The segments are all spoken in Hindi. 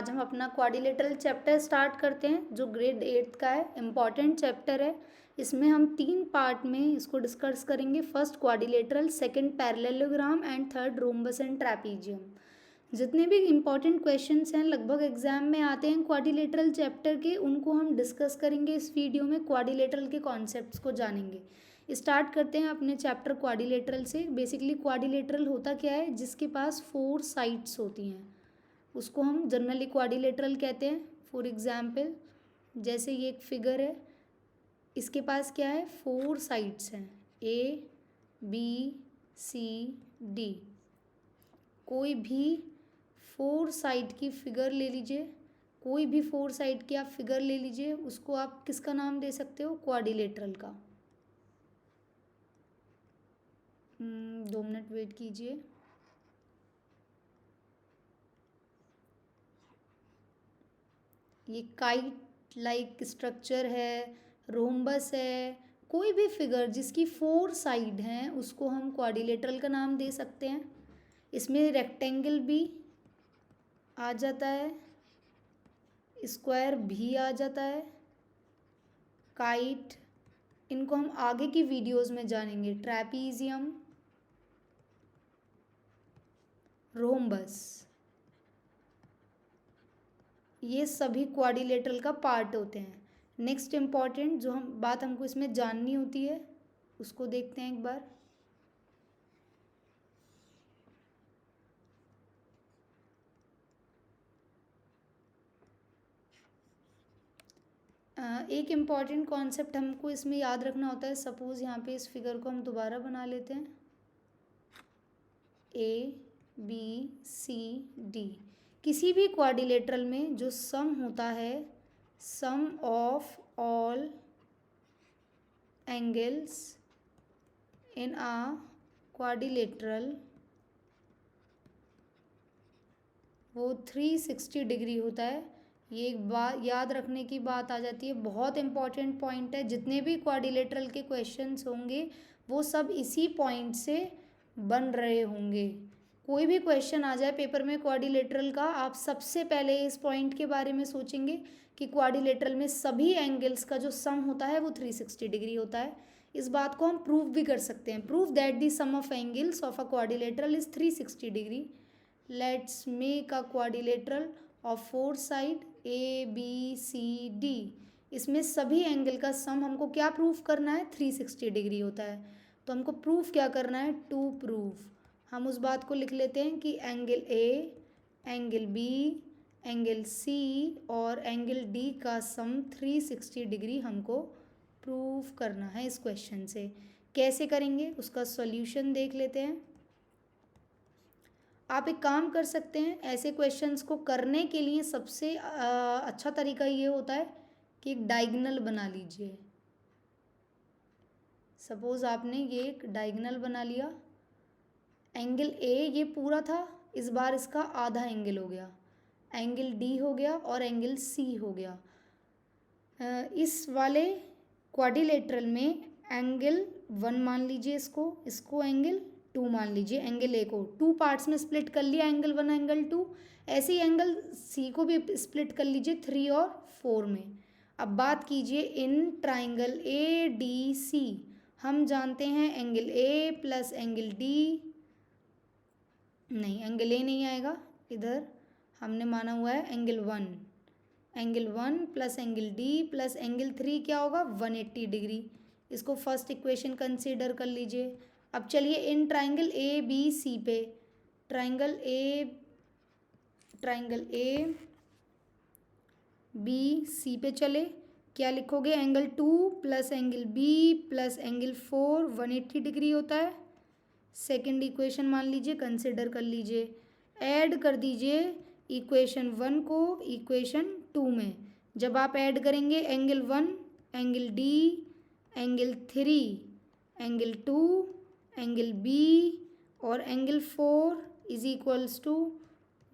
आज हम अपना क्वाड्रिलेटरल चैप्टर स्टार्ट करते हैं जो ग्रेड 8 का है, इम्पॉर्टेंट चैप्टर है। इसमें हम 3 पार्ट में इसको डिस्कस करेंगे। First quadrilateral, second parallelogram and third rhombus and trapezium. जितने भी इम्पॉर्टेंट क्वेश्चंस हैं लगभग एग्जाम में आते हैं क्वाड्रिलेटरल चैप्टर के, उनको हम डिस्कस करेंगे इस वीडियो में। क्वाड्रिलेटरल के कॉन्सेप्ट्स को जानेंगे। स्टार्ट करते हैं अपने चैप्टर क्वाड्रिलेटरल से। बेसिकली क्वाड्रिलेटरल होता क्या है, जिसके पास 4 साइड्स होती हैं उसको हम जनरली क्वाड्रिलेटरल कहते हैं। फॉर एग्जाम्पल जैसे ये एक फिगर है, इसके पास क्या है, 4 साइड्स हैं, ए बी सी डी। कोई भी 4 साइड की फिगर ले लीजिए, कोई भी 4 साइड की आप फिगर ले लीजिए, उसको आप किसका नाम दे सकते हो, क्वाड्रिलेटरल का। 2 मिनट वेट कीजिए। ये काइट लाइक स्ट्रक्चर है, रोम्बस है, कोई भी फिगर जिसकी 4 साइड हैं उसको हम क्वाड्रिलेटरल का नाम दे सकते हैं। इसमें रेक्टेंगल भी आ जाता है, स्क्वायर भी आ जाता है, काइट, इनको हम आगे की वीडियोस में जानेंगे। ट्रैपीजियम, रोम्बस, ये सभी क्वाड्रिलेटरल का पार्ट होते हैं। नेक्स्ट इम्पॉर्टेंट जो हम बात हमको इसमें जाननी होती है उसको देखते हैं एक बार। एक इम्पॉर्टेंट कॉन्सेप्ट हमको इसमें याद रखना होता है। सपोज़ यहाँ पे इस फिगर को हम दोबारा बना लेते हैं, ए बी सी डी। किसी भी क्वाड्रिलेटरल में जो सम होता है, sum of all angles in a quadrilateral, वो 360 डिग्री होता है। ये एक बात याद रखने की बात आ जाती है, बहुत इंपॉर्टेंट पॉइंट है। जितने भी क्वाड्रिलेटरल के क्वेश्चंस होंगे वो सब इसी पॉइंट से बन रहे होंगे। कोई भी क्वेश्चन आ जाए पेपर में क्वाड्रिलेटरल का, आप सबसे पहले इस पॉइंट के बारे में सोचेंगे कि क्वाड्रिलेटरल में सभी एंगल्स का जो सम होता है वो 360 डिग्री होता है। इस बात को हम प्रूव भी कर सकते हैं। Prove that the sum of angles of a quadrilateral is 360 degree. Let's make a quadrilateral of 4 side A B C D. इसमें सभी एंगल का सम हमको क्या प्रूफ करना है, 360 डिग्री होता है। तो हमको प्रूफ क्या करना है, टू प्रूफ। हम उस बात को लिख लेते हैं कि angle A, angle B, angle C और एंगल डी का सम 360 डिग्री हमको प्रूफ करना है इस क्वेश्चन से। कैसे करेंगे उसका सॉल्यूशन देख लेते हैं। आप एक काम कर सकते हैं, ऐसे क्वेश्चंस को करने के लिए सबसे अच्छा तरीका ये होता है कि एक डायगोनल बना लीजिए। सपोज़ आपने ये एक डायगोनल बना लिया, एंगल ए ये पूरा था, इस बार इसका आधा एंगल हो गया, एंगल डी हो गया और एंगल सी हो गया। इस वाले क्वाड्रिलेटरल में एंगल 1 मान लीजिए, इसको एंगल 2 मान लीजिए। एंगल ए को 2 पार्ट्स में स्प्लिट कर लिया, एंगल 1 एंगल 2। ऐसे ही एंगल सी को भी स्प्लिट कर लीजिए 3 और 4 में। अब बात कीजिए इन ट्राइंगल ए डी सी। हम जानते हैं angle A plus angle D, नहीं एंगल ए नहीं आएगा, इधर हमने माना हुआ है angle 1। Angle 1 plus angle D plus angle 3 क्या होगा, 180 डिग्री। इसको फर्स्ट इक्वेशन कंसीडर कर लीजिए। अब चलिए इन ट्राइंगल ए बी सी पे, ट्राइंगल ए बी सी पे चले, क्या लिखोगे, angle 2 plus angle B plus angle 4 180 degree होता है। सेकंड इक्वेशन मान लीजिए, कंसिडर कर लीजिए, ऐड कर दीजिए इक्वेशन 1 को इक्वेशन 2 में। जब आप ऐड करेंगे angle 1, angle D, angle 3, angle 2, angle B और angle 4 is equals to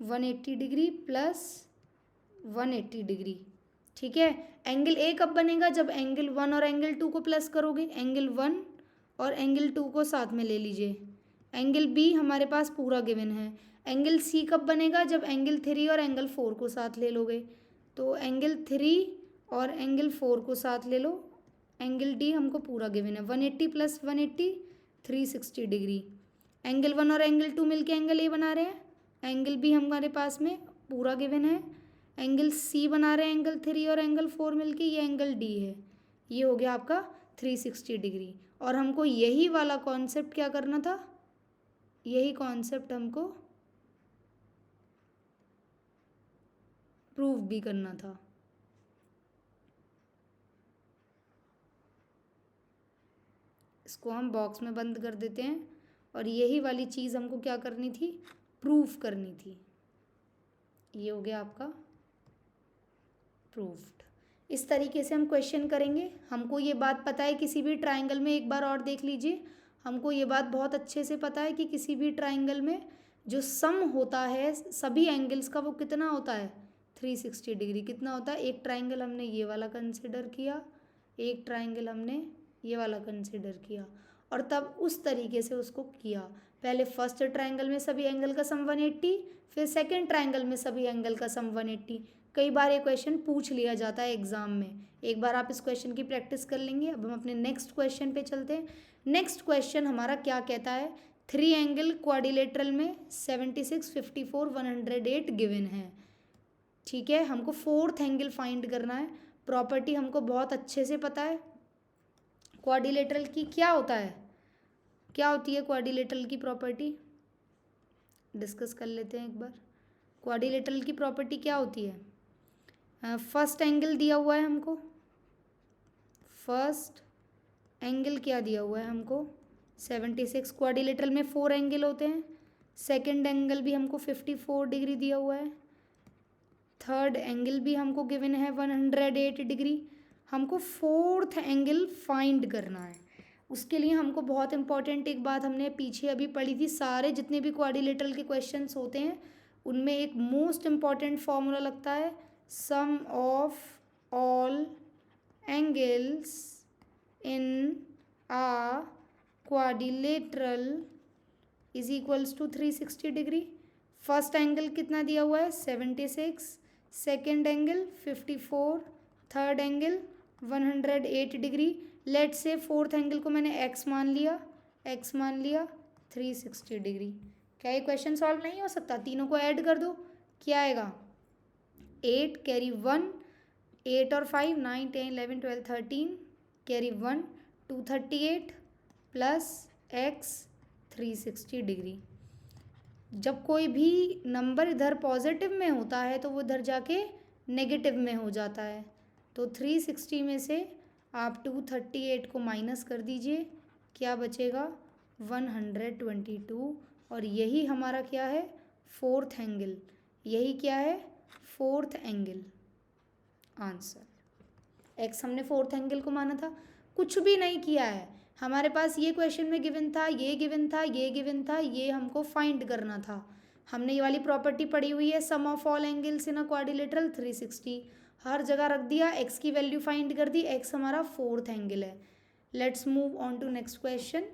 180 degree plus 180 degree. ठीक है। एंगल ए कब बनेगा, जब एंगल 1 और एंगल 2 को प्लस करोगे। एंगल 1 और एंगल 2 को साथ में ले लीजिए। एंगल बी हमारे पास पूरा गिवन है, एंगल सी कब बनेगा? जब एंगल 3 और एंगल 4 को साथ ले लोगे। तो एंगल 3 और एंगल 4 को साथ ले लो। एंगल डी हमको पूरा गिवन है 180 + 180 360 डिग्री। एंगल 1 और एंगल 2 मिलके एंगल ए बना रहे हैं। एंगल बी हमारे पास में पूरा गिवन है। एंगल सी बना रहे हैं एंगल 3 और एंगल 4 मिलके, ये एंगल डी है। ये हो गया आपका 360 डिग्री। और हमको यही वाला कॉन्सेप्ट क्या करना था? यही कॉन्सेप्ट हमको प्रूव भी करना था। इसको हम बॉक्स में बंद कर देते हैं। और यही वाली चीज़ हमको क्या करनी थी? प्रूफ करनी थी। ये हो गया आपका प्रूफ्ड। इस तरीके से हम क्वेश्चन करेंगे। हमको ये बात पता है किसी भी ट्राइंगल में, एक बार और देख लीजिए, हमको ये बात बहुत अच्छे से पता है कि किसी भी ट्राइंगल में जो सम होता है सभी एंगल्स का वो कितना होता है? 360 डिग्री। कितना होता है? एक ट्राइंगल हमने ये वाला कंसिडर किया, एक ट्राइंगल हमने ये वाला कंसिडर किया, और तब उस तरीके से उसको किया। पहले फर्स्ट ट्राइंगल में सभी एंगल का सम 180, फिर सेकंड ट्राइंगल में सभी एंगल का सम 180। कई बार ये क्वेश्चन पूछ लिया जाता है एग्जाम में। एक बार आप इस क्वेश्चन की प्रैक्टिस कर लेंगे। अब हम अपने नेक्स्ट क्वेश्चन पे चलते हैं। नेक्स्ट क्वेश्चन हमारा क्या कहता है? 3 एंगल क्वाड्रिलेटरल में 76, 54, 108 गिवन है। ठीक है, हमको फोर्थ एंगल फाइंड करना है। प्रॉपर्टी हमको बहुत अच्छे से पता है क्वाड्रिलेटरल की। क्या होता है, क्या होती है क्वाड्रिलेटरल की प्रॉपर्टी? डिस्कस कर लेते हैं एक बार। क्वाड्रिलेटरल की प्रॉपर्टी क्या होती है? फर्स्ट एंगल दिया हुआ है हमको। फर्स्ट एंगल क्या दिया हुआ है हमको? 76। क्वाड्रिलेटरल में 4 एंगल होते हैं। सेकंड एंगल भी हमको 54 डिग्री दिया हुआ है। थर्ड एंगल भी हमको गिवन है 108 डिग्री। हमको फोर्थ एंगल फाइंड करना है। उसके लिए हमको बहुत इंपॉर्टेंट एक बात हमने पीछे अभी पढ़ी थी। सारे जितने भी क्वाड्रिलेटरल के क्वेश्चंस होते हैं उनमें एक मोस्ट इम्पॉर्टेंट फॉर्मूला लगता है, sum of all angles in a quadrilateral is equals to 360 degree. First angle कितना दिया हुआ है? 76, second angle 54, third angle 108 degree. Let say fourth angle को मैंने एक्स मान लिया, 360 डिग्री। क्या ये क्वेश्चन सॉल्व नहीं हो सकता? तीनों को ऐड कर दो, क्या आएगा? 8 कैरी 1, 8 और 5 9 10 11 12 13 कैरी 1 238 प्लस एक्स 360 डिग्री। जब कोई भी नंबर इधर पॉजिटिव में होता है तो वो इधर जाके नेगेटिव में हो जाता है। तो 360 में से आप 238 को माइनस कर दीजिए, क्या बचेगा? 122। और यही हमारा क्या है? Fourth angle. यही क्या है? Fourth angle. आंसर एक्स हमने फोर्थ एंगल को माना था, कुछ भी नहीं किया है। हमारे पास ये क्वेश्चन में गिवन था, ये गिवन था, ये गिवन था, ये हमको फाइंड करना था। हमने ये वाली प्रॉपर्टी पढ़ी हुई है, sum of all angles in a quadrilateral 360। हर जगह रख दिया, एक्स की वैल्यू फाइंड कर दी। एक्स हमारा फोर्थ एंगल है। Let's move on to next question.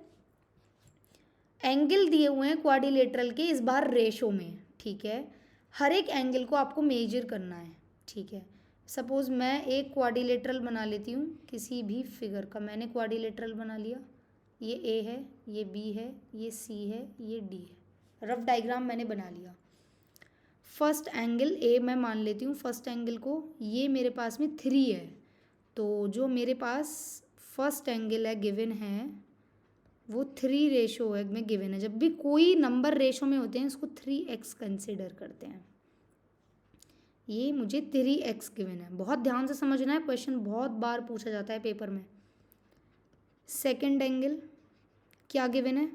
Angle दिए हुए हैं क्वाड्रिलेटरल के, इस बार रेशो में। ठीक है, हर एक एंगल को आपको मेजर करना है। ठीक है, सपोज़ मैं एक क्वाड्रिलेटरल बना लेती हूँ किसी भी फिगर का। मैंने क्वाड्रिलेटरल बना लिया, ये ए है, ये बी है, ये सी है, ये डी है। रफ डायग्राम मैंने बना लिया। फर्स्ट एंगल ए मैं मान लेती हूँ, फर्स्ट एंगल को, ये मेरे पास में 3 है। तो जो मेरे पास फर्स्ट एंगल है गिवन है वो 3 रेशो है में गिवन है। जब भी कोई नंबर रेशो में होते हैं इसको 3x कंसिडर करते हैं। ये मुझे 3x गिवन है, बहुत ध्यान से समझना है, क्वेश्चन बहुत बार पूछा जाता है पेपर में। सेकंड एंगल क्या गिवन है?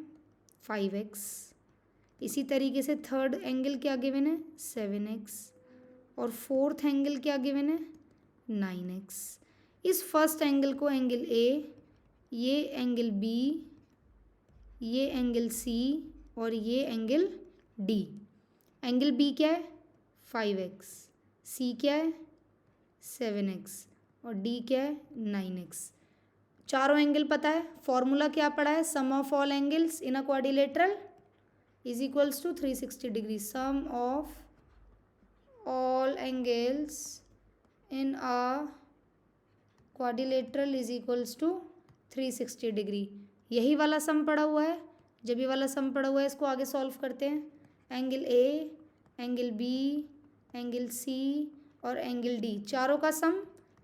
5x। इसी तरीके से थर्ड एंगल क्या गिवन है? 7x। और फोर्थ एंगल क्या गिवन है? 9x। इस फर्स्ट एंगल को एंगल ए, ये एंगल बी, ये एंगल सी और ये एंगल डी। एंगल बी क्या है? 5x, सी क्या है? 7x और डी क्या है? 9x। चारों एंगल पता है। फॉर्मूला क्या पढ़ा है? Sum of all angles in a quadrilateral is equals to 360 degree, sum of all angles in a quadrilateral is equals to 360 degree. यही वाला सम पड़ा हुआ है, जब ये वाला सम पड़ा हुआ है इसको आगे सॉल्व करते हैं। Angle A, angle B, angle C और एंगल डी, चारों का सम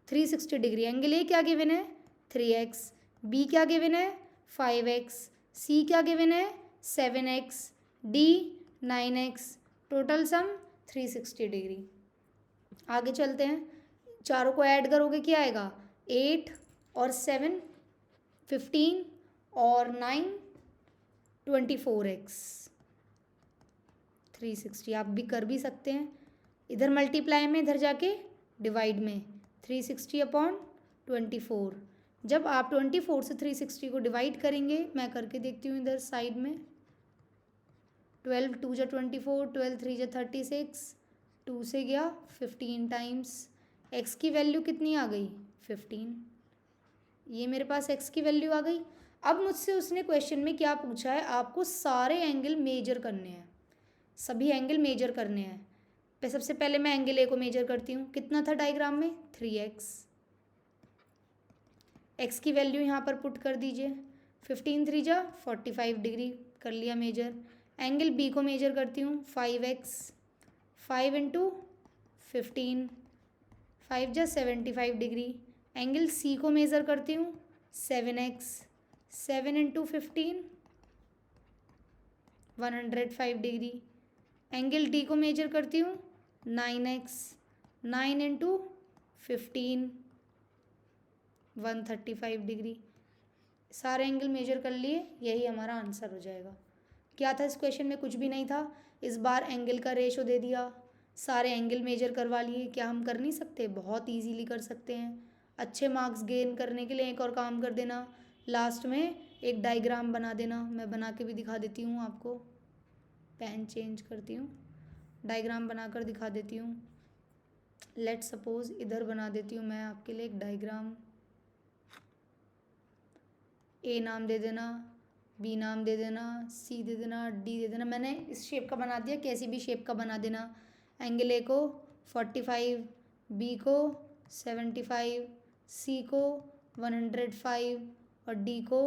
360 डिग्री। एंगल ए क्या गिवन है 3x, बी क्या गिवन है 5x, सी क्या गिवन है 7x, D 9x, total sum 360 degree. आगे चलते हैं, चारों को ऐड करोगे क्या आएगा 8 और 7 15 और 9 24x 360। आप भी कर भी सकते हैं, इधर मल्टीप्लाई में इधर जाके डिवाइड में 360 अपॉन 24। जब आप 24 से 360 को डिवाइड करेंगे, मैं करके देखती हूँ इधर साइड में, 12 2 जा 24, 12 3 जा 36, 2 से गया 15 टाइम्स x की वैल्यू कितनी आ गई 15। ये मेरे पास x की वैल्यू आ गई। अब मुझसे उसने क्वेश्चन में क्या पूछा है, आपको सारे एंगल मेजर करने हैं, सभी एंगल मेजर करने हैं। सबसे पहले मैं एंगल ए को मेजर करती हूँ, कितना था डायग्राम में 3x, x की वैल्यू यहाँ पर पुट कर दीजिए, 15 3 जा 45 डिग्री कर लिया मेजर। एंगल बी को मेजर करती हूँ 5x, 5 इंटू 15, 5 जा 75 डिग्री। एंगल सी को मेज़र करती हूँ 7x, 7 into 15 105 degree. Angle D को मेजर करती हूँ 9x, 9 इंटू 15 135 डिग्री। सारे एंगल मेजर कर लिए, यही हमारा आंसर हो जाएगा। क्या था इस क्वेश्चन में, कुछ भी नहीं था। इस बार एंगल का रेशो दे दिया, सारे एंगल मेजर करवा लिए। क्या हम कर नहीं सकते, बहुत इजीली कर सकते हैं। अच्छे मार्क्स गेन करने के लिए एक और काम कर देना, लास्ट में एक डायग्राम बना देना। मैं बना के भी दिखा देती हूँ आपको, पेन चेंज करती हूँ, डायग्राम बनाकर दिखा देती हूँ। लेट सपोज इधर बना देती हूँ मैं आपके लिए एक डायग्राम। ए नाम दे देना, बी नाम दे देना, सी दे देना, डी दे देना। मैंने इस शेप का बना दिया, कैसी भी शेप का बना देना। एंगल ए को 45, बी को 75, सी को 105 और डी को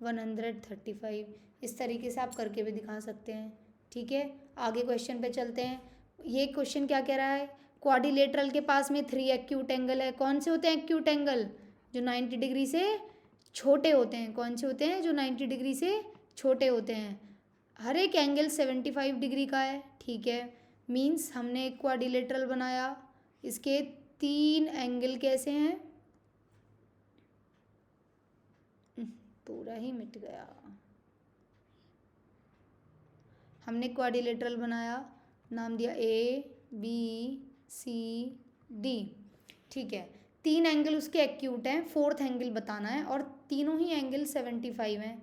135। इस तरीके से आप करके भी दिखा सकते हैं। ठीक है, आगे क्वेश्चन पे चलते हैं। ये क्वेश्चन क्या कह रहा है, क्वाड्रिलेटरल के पास में 3 एक्यूट एंगल है। कौन से होते हैं एक्यूट एंगल, जो 90 डिग्री से छोटे होते हैं। कौन से होते हैं, जो 90 डिग्री से छोटे होते हैं। हर एक एंगल 75 डिग्री का है। ठीक है, मीन्स हमने एक क्वाड्रिलेटरल बनाया, इसके 3 एंगल कैसे हैं, पूरा ही मिट गया। हमने क्वाड्रिलेटरल बनाया, नाम दिया ए बी सी डी। ठीक है, 3 एंगल उसके एक्यूट हैं, 4th एंगल बताना है और तीनों ही एंगल 75 हैं।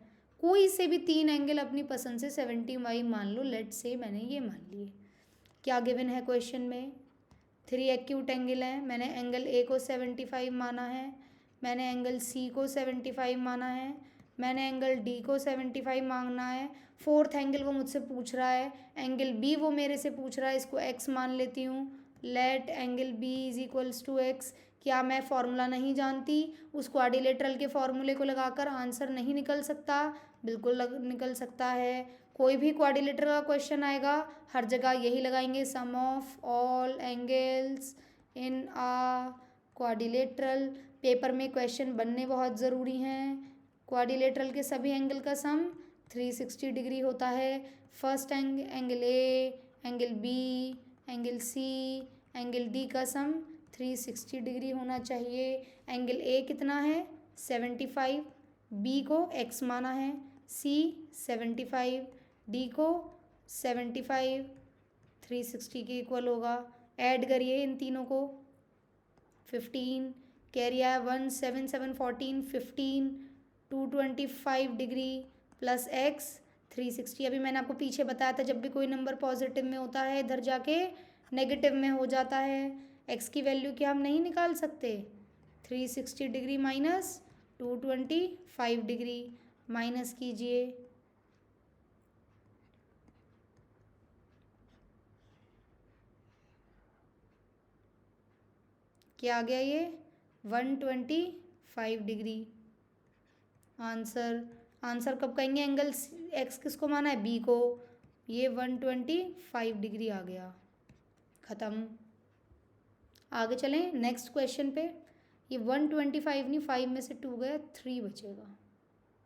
कोई से भी 3 एंगल अपनी पसंद से 75 मान लो। लेट से मैंने ये मान लिए। क्या गिवन है क्वेश्चन में, 3 एक्यूट एंगल हैं। मैंने एंगल ए को 75 माना है, मैंने एंगल सी को 75 माना है, मैंने एंगल डी को 75 मांगना है। 4th एंगल वो मुझसे पूछ रहा है, एंगल बी वो मेरे से पूछ रहा है, इसको एक्स मान लेती हूँ। Let angle B is equals to X. क्या मैं फॉर्मूला नहीं जानती, उस क्वाड्रिलेटरल के फॉर्मूले को लगाकर आंसर नहीं निकल सकता? बिल्कुल निकल सकता है। कोई भी क्वाड्रिलेटरल का क्वेश्चन आएगा, हर जगह यही लगाएंगे, sum of all angles in a quadrilateral. Paper में क्वेश्चन बनने बहुत ज़रूरी हैं। क्वाड्रिलेटरल के सभी एंगल का सम 360 डिग्री होता है। First angle A, angle B, angle C, angle D का सम 360 डिग्री होना चाहिए। एंगल ए कितना है 75, बी को x माना है, सी 75, डी को 75, 360 के इक्वल होगा। ऐड करिए इन तीनों को, 15 कैरी आया 1 7 7 14 15 225 डिग्री प्लस x 360। अभी मैंने आपको पीछे बताया था, जब भी कोई नंबर पॉजिटिव में होता है इधर जाके नेगेटिव में हो जाता है। x की वैल्यू क्या हम नहीं निकाल सकते, 360 डिग्री माइनस 225 डिग्री, माइनस कीजिए क्या आ गया ये 125 डिग्री। आंसर आंसर कब कहेंगे एंगल एक्स किसको माना है, बी को, ये 125 डिग्री आ गया। ख़त्म। आगे चलें नेक्स्ट क्वेश्चन पे। ये 125 नहीं, 5 में से 2 गया, 3 बचेगा।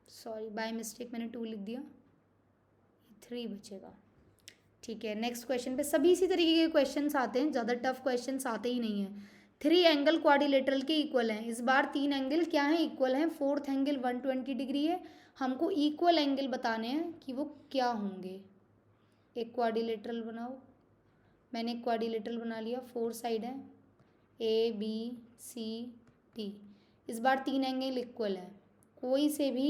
सॉरी बाय मिस्टेक मैंने 2 लिख दिया, 3 बचेगा। ठीक है, नेक्स्ट क्वेश्चन पे। सभी इसी तरीके के क्वेश्चंस आते हैं, ज़्यादा टफ क्वेश्चंस आते ही नहीं हैं। 3 एंगल क्वाड्रिलेटरल के इक्वल हैं। इस बार 3 एंगल क्या हैं, इक्वल हैं। फोर्थ एंगल 120 डिग्री है। हमको इक्वल एंगल बताने हैं कि वो क्या होंगे। एक क्वाड्रिलेटरल बनाओ। मैंने एक क्वाड्रिलेटरल बना लिया, 4 साइड है, ए बी सी डी। इस बार 3 एंगल इक्वल है, कोई से भी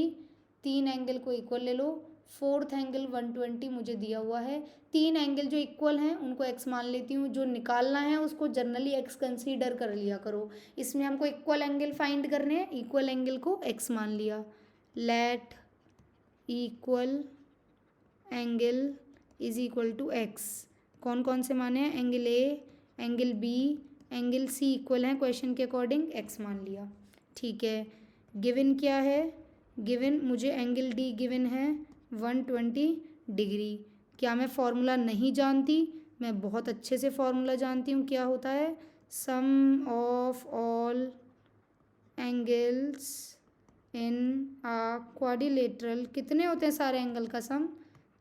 3 एंगल को इक्वल ले लो। फोर्थ एंगल 120 मुझे दिया हुआ है। 3 एंगल जो इक्वल हैं उनको एक्स मान लेती हूँ, जो निकालना है उसको जनरली एक्स कंसीडर कर लिया करो। इसमें हमको इक्वल एंगल फाइंड करने हैं, इक्वल एंगल को एक्स मान लिया। Let equal angle is equal to X. कौन कौन से माने हैं, angle A, angle B, angle C equal हैं क्वेश्चन के अकॉर्डिंग, एक्स मान लिया। ठीक है, गिवन क्या है, गिवन मुझे एंगल डी गिवन है 120 डिग्री। क्या मैं फॉर्मूला नहीं जानती, मैं बहुत अच्छे से फॉर्मूला जानती हूँ। क्या होता है, sum of all angles in a quadrilateral. कितने होते हैं सारे एंगल का सम,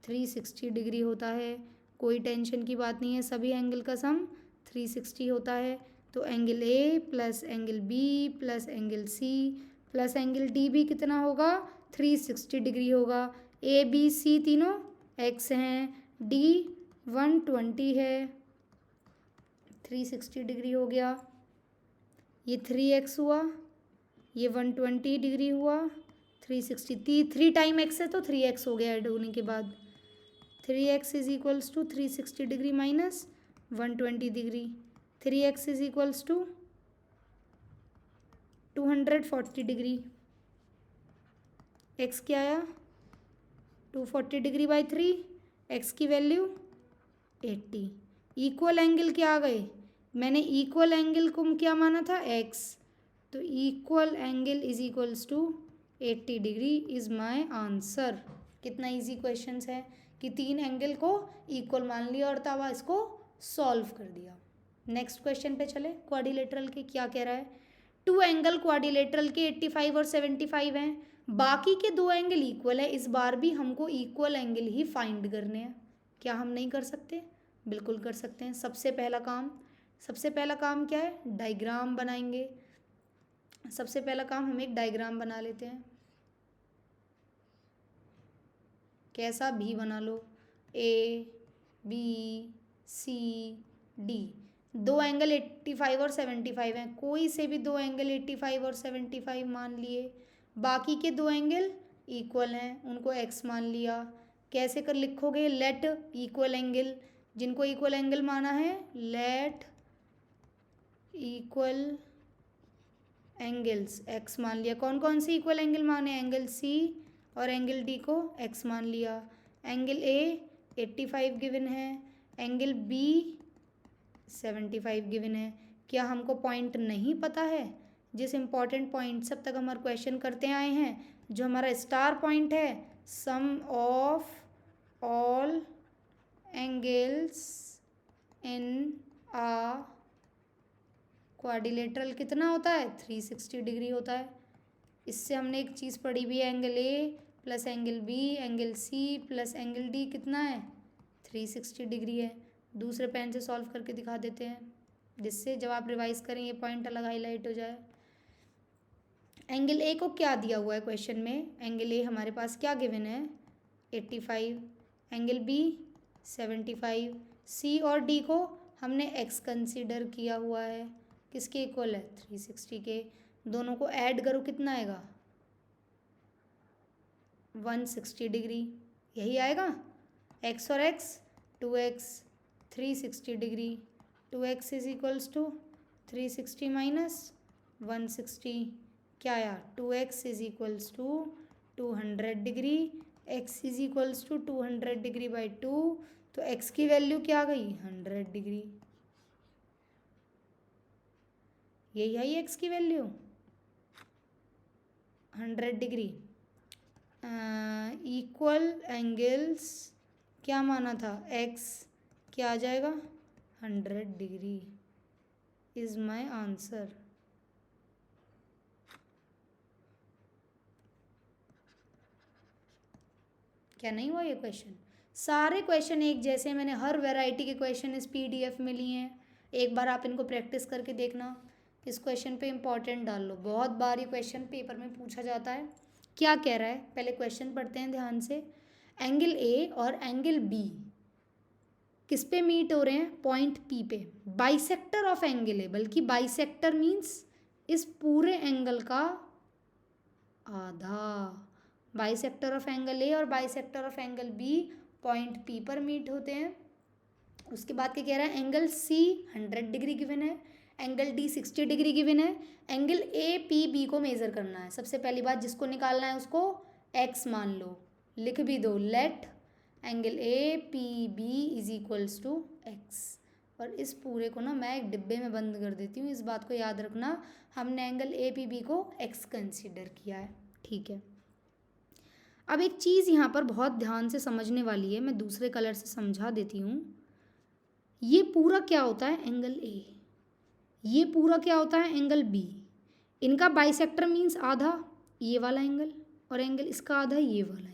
360 डिग्री होता है। कोई टेंशन की बात नहीं है, सभी एंगल का सम 360 होता है। तो angle A plus angle B plus angle C plus angle D भी कितना होगा, 360 डिग्री होगा। ए बी सी तीनों एक्स हैं, डी 120 है, 360 डिग्री हो गया। ये 3x हुआ, ये 120 डिग्री हुआ, 360 3 टाइम एक्स है तो 3x हो गया ऐड होने के बाद। 3x is equals to 360 degree minus 120 degree. 3x is equals to 240 degree. x क्या आया, 240 डिग्री बाई 3, x की वैल्यू 80। इक्वल एंगल क्या आ गए, मैंने इक्वल एंगल को क्या माना था, x, तो equal angle is equals to 80 degree is my answer. कितना इजी क्वेश्चंस है कि 3 एंगल को इक्वल मान लिया और तब इसको सॉल्व कर दिया। नेक्स्ट क्वेश्चन पे चले, क्वाड्रिलेटरल के क्या कह रहा है। 2 एंगल क्वाड्रिलेटरल के 85 और 75 हैं, बाकी के 2 एंगल इक्वल है। इस बार भी हमको इक्वल एंगल ही फाइंड करने हैं। क्या हम नहीं कर सकते, बिल्कुल कर सकते हैं। सबसे पहला काम क्या है, डायग्राम बनाएंगे। सबसे पहला काम हम एक डायग्राम बना लेते हैं। कैसा भी बना लो, A B C D. 2 angle 85 और 75 हैं, कोई से भी 2 एंगल 85 और 75 मान लिए। बाकी के 2 एंगल इक्वल हैं, उनको एक्स मान लिया। कैसे कर लिखोगे, लेट इक्वल एंगल, जिनको इक्वल एंगल माना है लेट इक्वल एंगल्स एक्स मान लिया। कौन कौन से इक्वल एंगल माने, एंगल सी और एंगल डी को एक्स मान लिया। एंगल ए 85 गिवन है, एंगल बी 75 गिवन है। क्या हमको पॉइंट नहीं पता है, जिस इम्पॉर्टेंट पॉइंट सब तक हमारे क्वेश्चन करते आए हैं, जो हमारा स्टार पॉइंट है, sum of all angles in a quadrilateral कितना होता है, 360 डिग्री होता है। इससे हमने एक चीज़ पढ़ी भी है, angle A plus angle B angle C plus angle D कितना है, 360 डिग्री है। दूसरे पेन से सॉल्व करके दिखा देते हैं, जिससे जब आप रिवाइज करें ये पॉइंट अलग हाईलाइट हो जाए। एंगल ए को क्या दिया हुआ है क्वेश्चन में, एंगल ए हमारे पास क्या गिवन है, 85, एंगल बी 75, सी और डी को हमने एक्स कंसीडर किया हुआ है। किसके इक्वल है, 360 के। दोनों को ऐड करो कितना आएगा, 160 डिग्री, यही आएगा। एक्स और X 2x, 360 degree, 2x is equals to 360 minus 160, क्या आया, 2x is equals to 200 degree, x is equals to 200 degree by 2, तो x की वैल्यू क्या आ गई, 100 डिग्री। यही है एक्स की वैल्यू 100 डिग्री इक्वल एंगल्स क्या माना था एक्स क्या आ जाएगा 100 डिग्री इज माय आंसर। क्या नहीं हुआ ये क्वेश्चन? सारे क्वेश्चन एक जैसे, मैंने हर वैरायटी के क्वेश्चन इस पीडीएफ में लिए हैं। एक बार आप इनको प्रैक्टिस करके देखना। इस क्वेश्चन पे इम्पॉर्टेंट डाल लो, बहुत बार ये क्वेश्चन पेपर में पूछा जाता है। क्या कह रहा है पहले क्वेश्चन पढ़ते हैं ध्यान से। एंगल ए और एंगल बी किस पे मीट हो रहे हैं? पॉइंट पी पे। बाइसेक्टर ऑफ एंगल ए, बल्कि बाइसेक्टर मीन्स इस पूरे एंगल का आधा। बाइसेक्टर ऑफ एंगल ए और bisector of angle B point P पर मीट होते हैं। उसके बाद क्या कह रहा है? एंगल सी 100 डिग्री गिवन है, एंगल डी 60 डिग्री गिवन है। एंगल ए पी बी को मेज़र करना है। सबसे पहली बात जिसको निकालना है उसको एक्स मान लो, लिख भी दो। Let angle A P B is equals to X. और इस पूरे को ना मैं एक डिब्बे में बंद कर देती हूँ। इस बात को याद रखना, हमने एंगल ए पी बी को एक्स कंसीडर किया है, ठीक है। अब एक चीज़ यहाँ पर बहुत ध्यान से समझने वाली है, मैं दूसरे कलर से समझा देती हूँ। ये पूरा क्या होता है? Angle A. ये पूरा क्या होता है? Angle B. इनका बाइसेक्टर मीन्स आधा ये वाला एंगल, और एंगल इसका आधा ये वाला एंगल।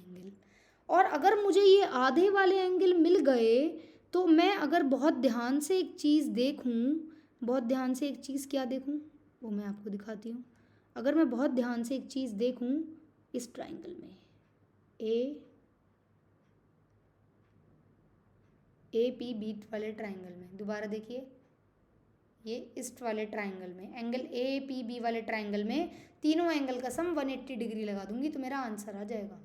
और अगर मुझे ये आधे वाले एंगल मिल गए तो मैं अगर बहुत ध्यान से एक चीज़ देखूँ, बहुत ध्यान से एक चीज़ क्या देखूँ वो मैं आपको दिखाती हूँ। अगर मैं बहुत ध्यान से एक चीज़ देखूँ इस ट्राइंगल में ए पी बी वाले ट्राइंगल में, दोबारा देखिए, ये इस वाले ट्राइंगल में एंगल ए पी बी वाले ट्राइंगल में तीनों एंगल का सम 180 डिग्री लगा दूंगी तो मेरा आंसर आ जाएगा।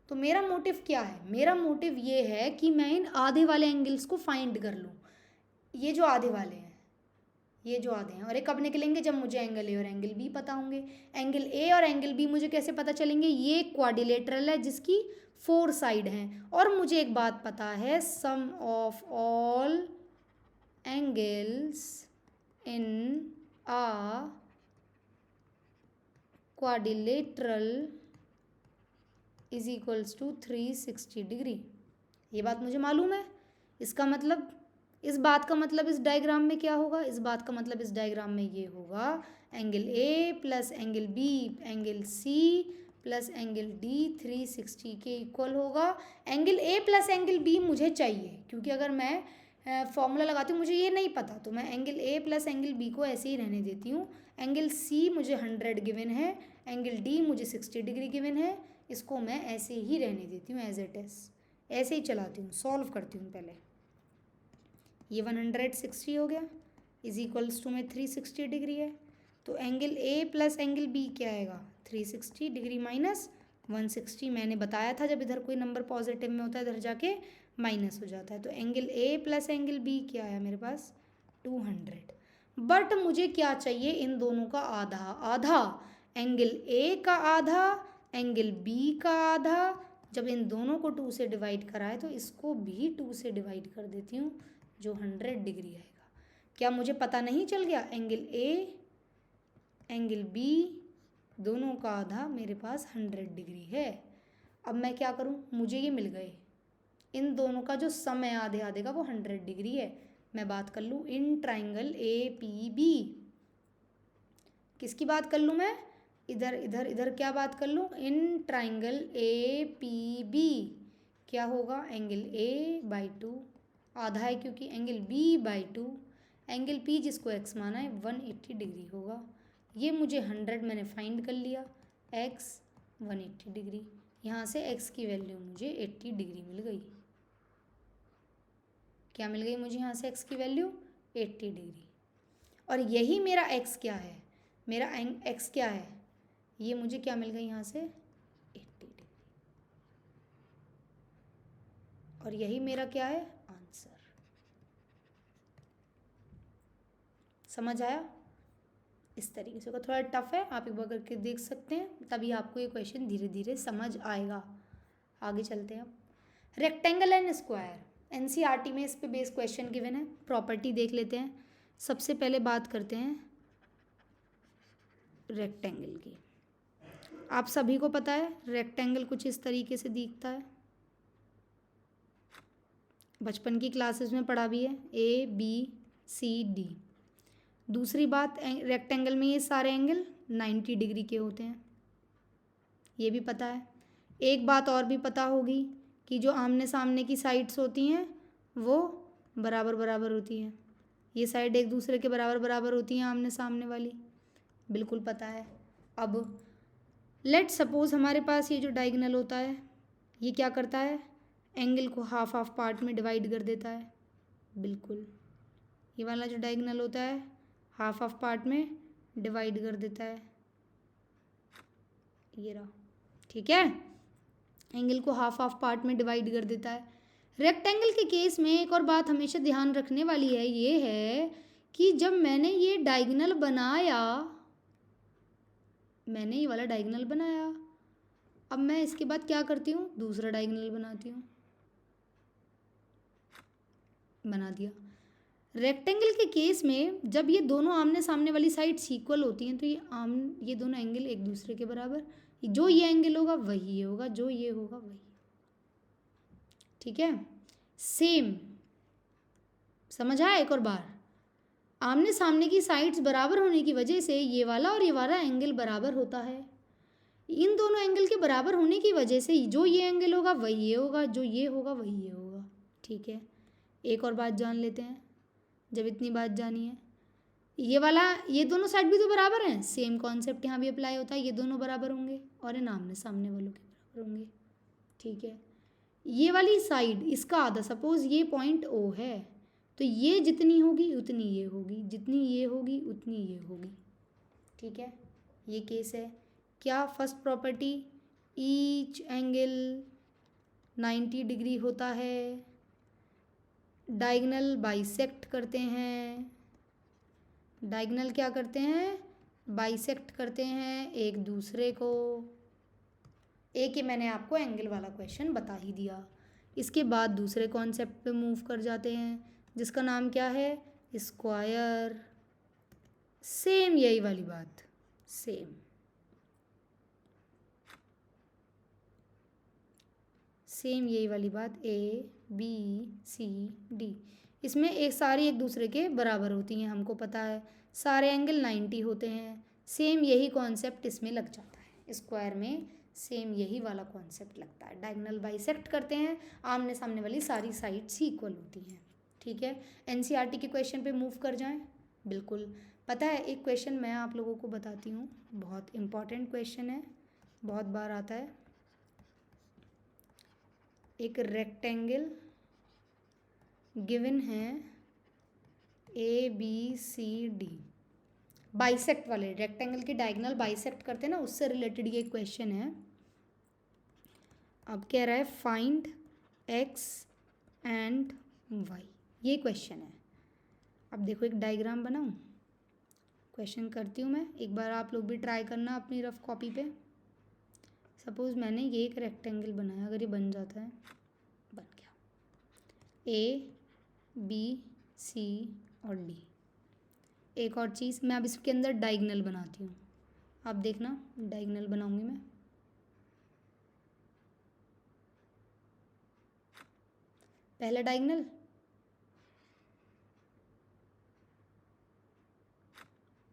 तो मेरा मोटिव क्या है? मेरा मोटिव ये है कि मैं इन आधे वाले एंगल्स को फाइंड कर लूँ। ये जो आधे वाले हैं, ये जो आधे हैं, और ये कब निकलेंगे? जब मुझे एंगल ए और एंगल बी पता होंगे। एंगल ए और एंगल बी मुझे कैसे पता चलेंगे? ये क्वाड्रिलेटरल है जिसकी 4 साइड हैं, और मुझे एक बात पता है, sum of all angles in a quadrilateral is equals to 360 degree. ये बात मुझे मालूम है। इसका मतलब, इस बात का मतलब इस डायग्राम में क्या होगा? इस बात का मतलब इस डायग्राम में ये होगा, angle A plus angle B angle C plus angle D 360 के इक्वल होगा। Angle A plus angle B मुझे चाहिए, क्योंकि अगर मैं फॉर्मूला लगाती हूँ मुझे ये नहीं पता, तो मैं angle A plus angle B को ऐसे ही रहने देती हूँ। एंगल सी मुझे 100 गिवन है, एंगल डी मुझे 60 डिग्री गिवन है, इसको मैं ऐसे ही रहने देती हूँ एज इट इज़, ऐसे ही चलाती हूँ, सॉल्व करती हूँ पहले। ये 160 हो गया इज इक्वल्स टू में 360 डिग्री है, तो angle A plus angle B क्या आएगा? 360 डिग्री माइनस 160। मैंने बताया था जब इधर कोई नंबर पॉजिटिव में होता है इधर जाके माइनस हो जाता है। तो angle A plus angle B क्या आया मेरे पास? 200। बट मुझे क्या चाहिए? इन दोनों का आधा आधा, एंगल ए का आधा एंगल बी का आधा। जब इन दोनों को 2 से डिवाइड कराए तो इसको भी 2 से डिवाइड कर देती हूँ, जो 100 डिग्री आएगा। क्या मुझे पता नहीं चल गया? एंगल ए एंगल बी दोनों का आधा मेरे पास 100 डिग्री है। अब मैं क्या करूं? मुझे ये मिल गए, इन दोनों का जो सम है आधे आधे का वो 100 डिग्री है। मैं बात कर लूँ in triangle A P B, किसकी बात कर लूँ मैं? इधर इधर इधर क्या बात कर लूँ? In triangle A P B क्या होगा? एंगल ए बाई 2 आधा है क्योंकि angle B by 2, angle P जिसको एक्स माना है 180 डिग्री होगा। ये मुझे 100 मैंने फाइंड कर लिया, एक्स 180 डिग्री। यहाँ से एक्स की वैल्यू मुझे 80 डिग्री मिल गई। क्या मिल गई मुझे यहाँ से एक्स की वैल्यू? 80 डिग्री। और यही मेरा एक्स क्या है? मेरा एक्स क्या है? ये मुझे क्या मिल गई यहाँ से? 80 डिग्री। और यही मेरा क्या है? आंसर। समझ आया? इस तरीके से, थोड़ा टफ है, आप एक बार करके देख सकते हैं, तभी आपको ये क्वेश्चन धीरे धीरे समझ आएगा। आगे चलते हैं। अब रेक्टेंगल एंड स्क्वायर, एनसीईआरटी में इस पे बेस क्वेश्चन गिवन है। प्रॉपर्टी देख लेते हैं। सबसे पहले बात करते हैं रेक्टेंगल की। आप सभी को पता है रेक्टेंगल कुछ इस तरीके से दिखता है, बचपन की क्लासेस में पढ़ा भी है, ABCD। दूसरी बात, रेक्टेंगल में ये सारे एंगल 90 डिग्री के होते हैं, ये भी पता है। एक बात और भी पता होगी कि जो आमने सामने की साइड्स होती हैं वो बराबर बराबर होती हैं, ये साइड एक दूसरे के बराबर बराबर होती हैं आमने सामने वाली, बिल्कुल पता है। अब लेट सपोज हमारे पास ये जो डायगोनल होता है ये क्या करता है, एंगल को हाफ हाफ पार्ट में डिवाइड कर देता है, बिल्कुल। ये वाला जो डायगोनल होता है हाफ हाफ पार्ट में डिवाइड कर देता है, ये रहा, ठीक है, एंगल को हाफ हाफ पार्ट में डिवाइड कर देता है। रेक्टेंगल के केस में एक और बात हमेशा ध्यान रखने वाली है, ये है कि जब मैंने ये डायगोनल बनाया, मैंने ये वाला डायगोनल बनाया, अब मैं इसके बाद क्या करती हूँ, दूसरा डायगोनल बनाती हूँ, बना दिया। रेक्टेंगल के केस में जब ये दोनों आमने सामने वाली साइड्स इक्वल होती हैं तो ये दोनों एंगल एक दूसरे के बराबर, जो ये एंगल होगा वही ये होगा, जो ये होगा वही, ठीक है। सेम समझ आया, एक और बार, आमने सामने की साइड्स बराबर होने की वजह से ये वाला और ये वाला एंगल बराबर होता है, इन दोनों एंगल के बराबर होने की वजह से जो ये एंगल होगा वही ये होगा, जो ये होगा वही ये होगा, ठीक है। एक और बात जान लेते हैं, जब इतनी बात जानी है, ये वाला ये दोनों साइड भी तो बराबर हैं, सेम कॉन्सेप्ट यहाँ भी अप्लाई होता है, ये दोनों बराबर होंगे और इन आमने सामने वालों के बराबर होंगे, ठीक है। ये वाली साइड इसका आधा, सपोज ये पॉइंट O है तो ये जितनी होगी उतनी ये होगी, जितनी ये होगी उतनी ये होगी, ठीक है। ये केस है क्या, first property, each angle 90 degree होता है, डायगोनल बाइसेक्ट करते हैं, डायगोनल क्या करते हैं, बाइसेक्ट करते हैं एक दूसरे को। एक ही मैंने आपको एंगल वाला क्वेश्चन बता ही दिया, इसके बाद दूसरे कॉन्सेप्ट पे मूव कर जाते हैं जिसका नाम क्या है, स्क्वायर। सेम यही वाली बात, सेम यही वाली बात, ABCD, इसमें एक सारी एक दूसरे के बराबर होती हैं, हमको पता है, सारे एंगल 90 होते हैं, सेम यही कॉन्सेप्ट इसमें लग जाता है, स्क्वायर में सेम यही वाला कॉन्सेप्ट लगता है, डायगोनल बाइसेक्ट करते हैं, आमने सामने वाली सारी साइड्स ही इक्वल होती हैं, ठीक है। NCERT के क्वेश्चन पे मूव कर जाएं, बिल्कुल। पता है एक क्वेश्चन मैं आप लोगों को बताती हूँ, बहुत इम्पॉर्टेंट क्वेश्चन है, बहुत बार आता है। एक रेक्टेंगल गिवन है ABCD, बाइसेक्ट वाले रेक्टेंगल के डायगोनल बाइसेक्ट करते हैं ना, उससे रिलेटेड ये क्वेश्चन है। अब कह रहा है फाइंड x एंड y, ये क्वेश्चन है। अब देखो एक डायग्राम बनाऊं, क्वेश्चन करती हूँ मैं, एक बार आप लोग भी ट्राई करना अपनी रफ कॉपी पे। सपोज मैंने ये एक रेक्टेंगल बनाया, अगर ये बन जाता है, बन गया, ABC और D। एक और चीज़, मैं अब इसके अंदर डायगोनल बनाती हूँ, आप देखना डायगोनल बनाऊंगी मैं। पहला डायगोनल,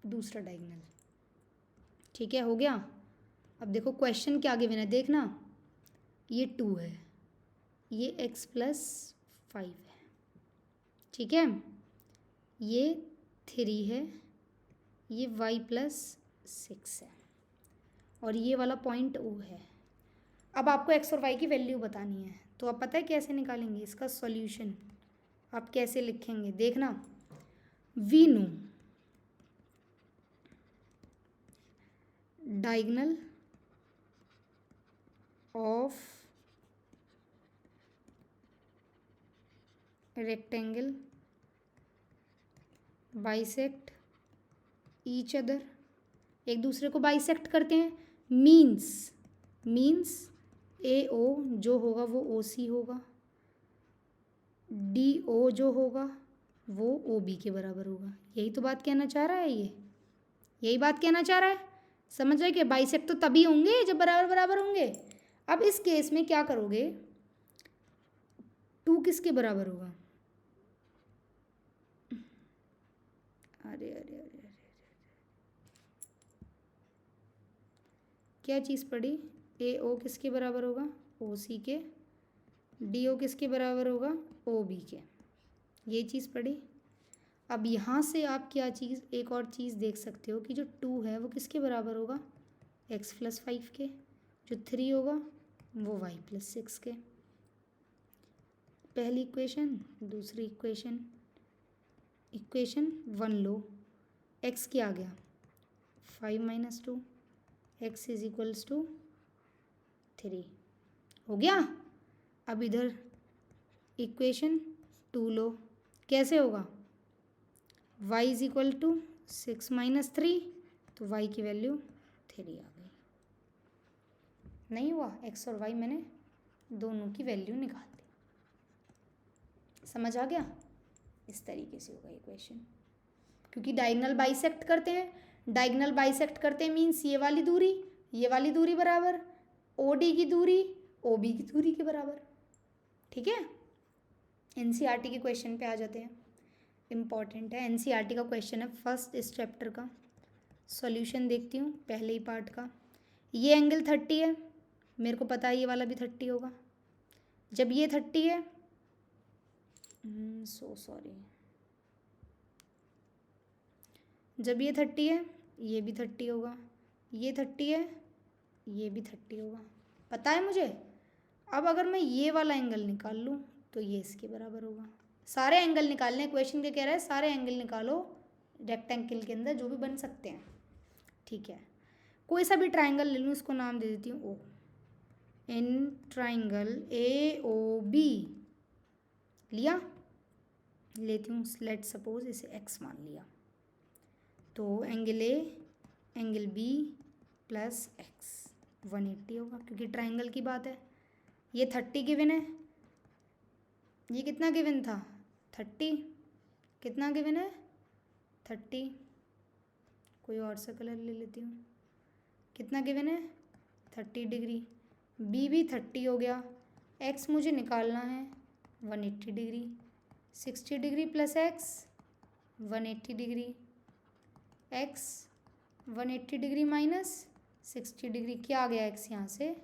दूसरा डायगोनल, ठीक है, हो गया। अब देखो क्वेश्चन क्या गिवन है, देखना, ये 2 है, ये x+5 है, ठीक है, ये 3 है, ये y+6 है, और ये वाला पॉइंट O है। अब आपको x और y की वैल्यू बतानी है, तो आप पता है कैसे निकालेंगे इसका सॉल्यूशन, आप कैसे लिखेंगे, देखना, we know diagonal of rectangle bisect each other, एक दूसरे को बाइसेक्ट करते हैं, मीन्स AO जो होगा वो OC होगा, DO जो होगा वो OB के बराबर होगा। यही तो बात कहना चाह रहा है, ये यही बात कहना चाह रहा है। समझ रहे कि बाइसेक्ट तो तभी होंगे जब बराबर बराबर होंगे। अब इस केस में क्या करोगे, 2 किसके बराबर होगा, अरे अरे अरे अरे, क्या चीज़ पड़ी, ए ओ किसके बराबर होगा, ओ सी के, डी ओ किसके बराबर होगा, ओ बी के, ये चीज़ पड़ी। अब यहाँ से आप क्या चीज़, एक और चीज़ देख सकते हो कि जो 2 है वो किसके बराबर होगा, x + 5 के, जो 3 होगा वो y + 6 के। पहली इक्वेशन, दूसरी इक्वेशन, इक्वेशन 1 लो, x क्या आ गया 5 - 2, x = 3 हो गया। अब इधर इक्वेशन 2 लो, कैसे होगा, y = 6 - 3, तो y की वैल्यू 3 आ गई। नहीं हुआ, x और y मैंने दोनों की वैल्यू निकाल दी। समझ आ गया, इस तरीके से होगा इक्वेशन, क्योंकि डायगोनल बाइसेक्ट करते हैं, डायगोनल बाइसेक्ट करते हैं मीन्स ये वाली दूरी बराबर, ओ डी की दूरी ओ बी की दूरी के बराबर। ठीक है, एनसीईआरटी के क्वेश्चन पे आ जाते हैं, इम्पॉर्टेंट है, एनसीईआरटी का क्वेश्चन है फर्स्ट इस चैप्टर का। सॉल्यूशन देखती हूँ पहले ही पार्ट का। ये एंगल 30 है, मेरे को पता है ये वाला भी 30 होगा। जब ये 30 है, सॉरी, जब ये 30 है ये भी 30 होगा, ये 30 है ये भी 30 होगा, पता है मुझे। अब अगर मैं ये वाला एंगल निकाल लूँ तो ये इसके बराबर होगा। सारे एंगल निकालने हैं, क्वेश्चन के कह रहा है सारे एंगल निकालो रेक्टेंगल के अंदर जो भी बन सकते हैं। ठीक है, कोई सा भी ट्राइंगल ले लूँ, इसको नाम दे देती हूँ ओ। इन ट्राइंगल ए ओ बी लिया, लेती हूँ लेट सपोज इसे एक्स मान लिया, तो angle A angle B plus X 180 होगा, क्योंकि ट्राइंगल की बात है। ये 30 गिवन है, ये कितना गिवन था 30, कितना गिवन है 30, कोई और सा कलर ले लेती हूँ, कितना गिवन है 30 डिग्री, बी भी 30 हो गया, एक्स मुझे निकालना है 180 degree, 60 degree plus X 180 degree, x 180 degree minus 60 degree, क्या आ गया एक्स यहाँ से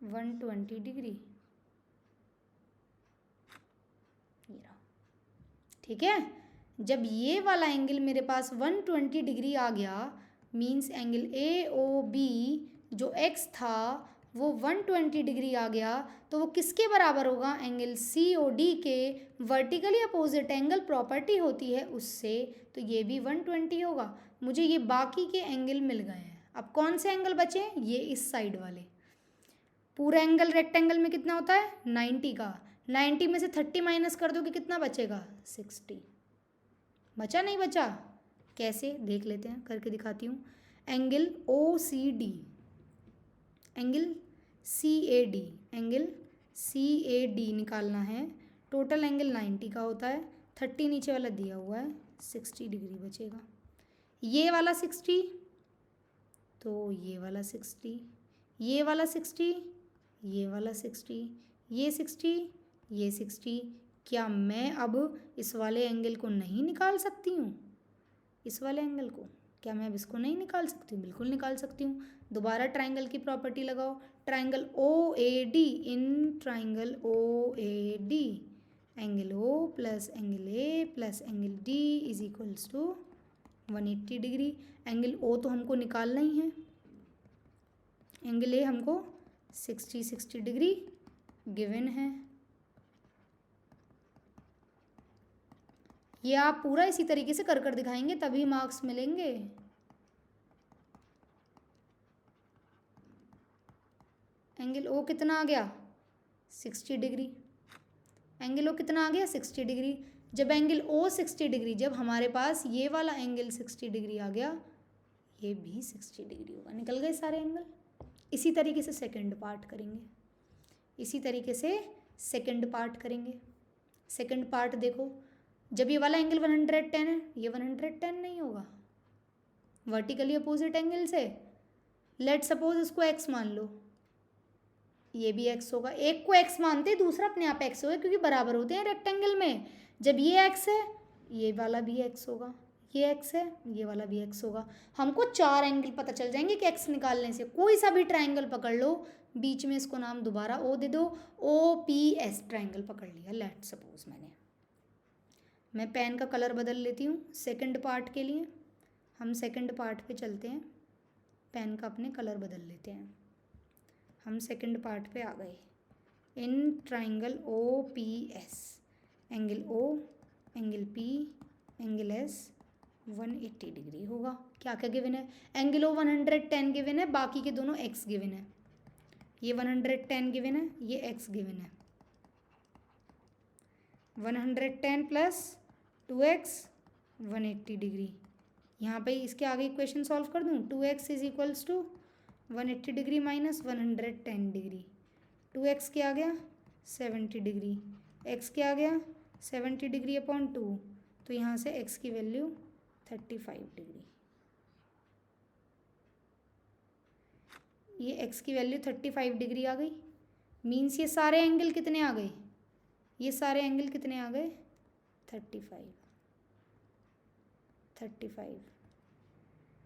120 डिग्री, ये रहा। ठीक है, जब ये वाला एंगल मेरे पास 120 डिग्री आ गया means angle A O B जो एक्स था वो 120 डिग्री आ गया, तो वो किसके बराबर होगा, एंगल सी ओ डी के वर्टिकली अपोजिट एंगल प्रॉपर्टी होती है उससे, तो ये भी 120 होगा। मुझे ये बाकी के एंगल मिल गए हैं। अब कौन से एंगल बचे, ये इस साइड वाले। पूरा एंगल रेक्टेंगल में कितना होता है 90 का, 90 में से 30 माइनस कर दोगे कितना बचेगा 60, बचा नहीं बचा, कैसे देख लेते हैं, करके दिखाती हूँ। Angle O C D, angle C A D, angle C A D निकालना है, टोटल एंगल 90 का होता है, 30 नीचे वाला दिया हुआ है, 60 डिग्री बचेगा। ये वाला 60, तो ये वाला 60, ये वाला 60, ये वाला 60, ये 60, ये 60। क्या मैं अब इस वाले एंगल को नहीं निकाल सकती हूँ, इस वाले एंगल को, क्या मैं अब इसको नहीं निकाल सकती हूँ, बिल्कुल निकाल सकती हूँ। दोबारा ट्राइंगल की प्रॉपर्टी लगाओ, triangle O A D, in triangle O A D angle O plus angle A plus angle D is equals to 180 degree. Angle O तो हमको निकालना ही है, एंगल ए हमको 60 डिग्री गिवन है। ये आप पूरा इसी तरीके से कर कर दिखाएंगे तभी मार्क्स मिलेंगे। एंगल ओ कितना आ गया 60 डिग्री, एंगल ओ कितना आ गया 60 डिग्री। जब एंगल ओ 60 डिग्री, जब हमारे पास ये वाला एंगल 60 डिग्री आ गया, ये भी 60 डिग्री होगा, निकल गए सारे एंगल। इसी तरीके से सेकंड पार्ट करेंगे, इसी तरीके से सेकंड पार्ट करेंगे। सेकंड पार्ट देखो, जब ये वाला एंगल 110 है, ये 110 नहीं होगा, वर्टिकली अपोजिट एंगल से। लेट सपोज इसको x मान लो, ये भी x होगा। एक को x मानते दूसरा अपने आप x होगा, क्योंकि बराबर होते हैं रेक्टेंगल में। जब ये x है ये वाला भी x होगा, ये x है ये वाला भी x होगा। हमको 4 एंगल पता चल जाएंगे कि x निकालने से। कोई सा भी ट्राइंगल पकड़ लो, बीच में इसको नाम दोबारा O दे दो, OPS ट्राइंगल पकड़ लिया। लेट सपोज मैं पेन का कलर बदल लेती हूँ सेकंड पार्ट के लिए। हम सेकंड पार्ट पे चलते हैं, पेन का अपने कलर बदल लेते हैं। हम सेकंड पार्ट पे आ गए। In triangle OPS, angle O, angle P, angle S 180 degree होगा। क्या क्या गिवन है? एंगल O 110 गिवन है, बाकी के दोनों x गिवन है। ये 110 गिवन है, ये x गिवन है। 110 प्लस 2x 180 डिग्री। यहाँ पे इसके आगे इक्वेशन सॉल्व कर दूँ। 2x is equals to 180 degree minus 110 degree. 2x क्या आ गया? 70 डिग्री। x क्या आ गया? 70 डिग्री अपॉन 2। तो यहाँ से x की वैल्यू 35 डिग्री। ये x की वैल्यू 35 डिग्री आ गई। मीन्स ये सारे एंगल कितने आ गए? ये सारे एंगल कितने आ गए? 35।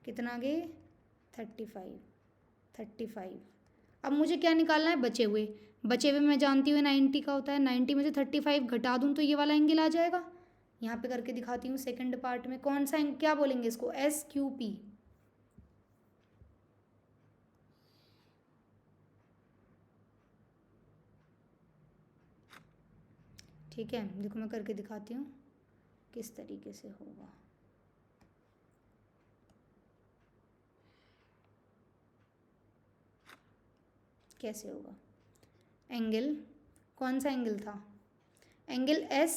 कितना आ गए? 35। अब मुझे क्या निकालना है? बचे हुए मैं जानती हूँ 90 का होता है। 90 में से 35 घटा दूँ तो ये वाला एंगल आ जाएगा। यहाँ पे करके दिखाती हूँ सेकंड पार्ट में। कौन सा एंगल, क्या बोलेंगे इसको? SQP। ठीक है, देखो मैं करके दिखाती हूँ किस तरीके से होगा। कैसे होगा? एंगल, कौन सा एंगल था? Angle S।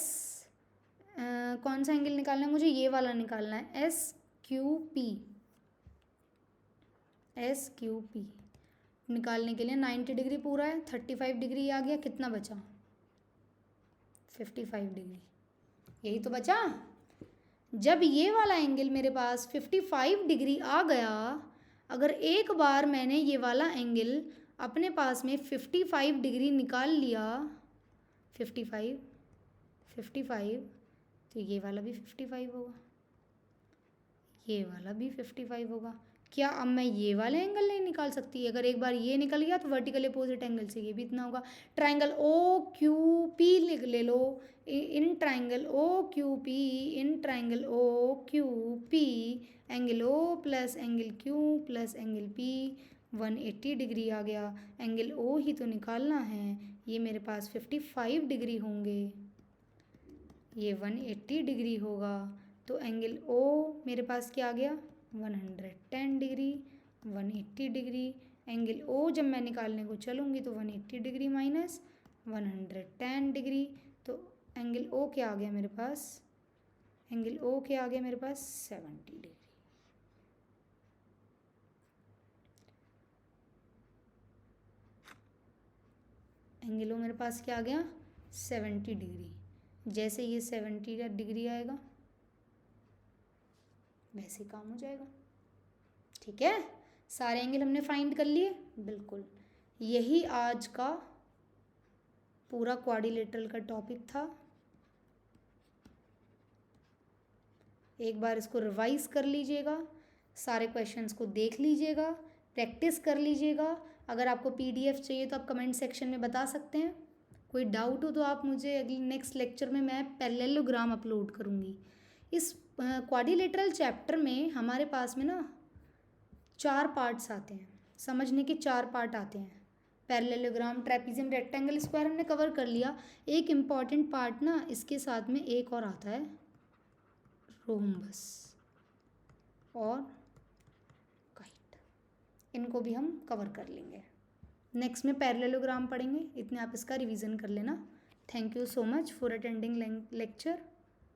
कौन सा एंगल निकालना है मुझे? ये वाला निकालना है, SQP। निकालने के लिए 90 डिग्री पूरा है, 35 डिग्री आ गया। कितना बचा? 55 डिग्री। यही तो बचा। जब ये वाला एंगल मेरे पास 55 डिग्री आ गया, अगर एक बार मैंने ये वाला एंगल अपने पास में 55 डिग्री निकाल लिया, 55, तो ये वाला भी 55 होगा, ये वाला भी 55 होगा। क्या अब मैं ये वाले एंगल नहीं निकाल सकती? अगर एक बार ये निकल गया तो वर्टिकल अपोजिट एंगल से ये भी इतना होगा। ट्राइंगल OQP ले लो। In triangle OQP, in triangle OQP, angle O plus angle Q plus angle P 180 degree आ गया। एंगल O ही तो निकालना है। ये मेरे पास 55 डिग्री होंगे, ये 180 डिग्री होगा। तो एंगल O मेरे पास क्या आ गया? 110 डिग्री, 180 डिग्री। एंगल O जब मैं निकालने को चलूँगी तो 180 डिग्री माइनस 110 डिग्री। तो एंगल O क्या आ गया मेरे पास? एंगल O क्या आ गया मेरे पास? 70 डिग्री। एंगल O मेरे पास क्या आ गया? 70 डिग्री। जैसे ये 70 डिग्री आएगा वैसे काम हो जाएगा। ठीक है, सारे एंगल हमने फाइंड कर लिए। बिल्कुल, यही आज का पूरा क्वाड्रिलेटरल का टॉपिक था। एक बार इसको रिवाइज कर लीजिएगा, सारे क्वेश्चंस को देख लीजिएगा, प्रैक्टिस कर लीजिएगा। अगर आपको PDF चाहिए तो आप कमेंट सेक्शन में बता सकते हैं। कोई डाउट हो तो आप मुझे अगले नेक्स्ट लेक्चर में मैं पैरेललोग्राम अपलोड करूँगी। इस क्वाड्रिलेटरल चैप्टर में हमारे पास में ना 4 पार्ट्स आते हैं, समझने के 4 पार्ट आते हैं। पैरेललोग्राम, ट्रेपीजियम, रेक्टेंगल, स्क्वायर हमने कवर कर लिया। एक इम्पॉर्टेंट पार्ट ना इसके साथ में एक और आता है, रोम्बस और काइट। इनको भी हम कवर कर लेंगे। नेक्स्ट में पैरेललोग्राम पढ़ेंगे। इतने आप इसका रिवीजन कर लेना। Thank you so much for attending lecture.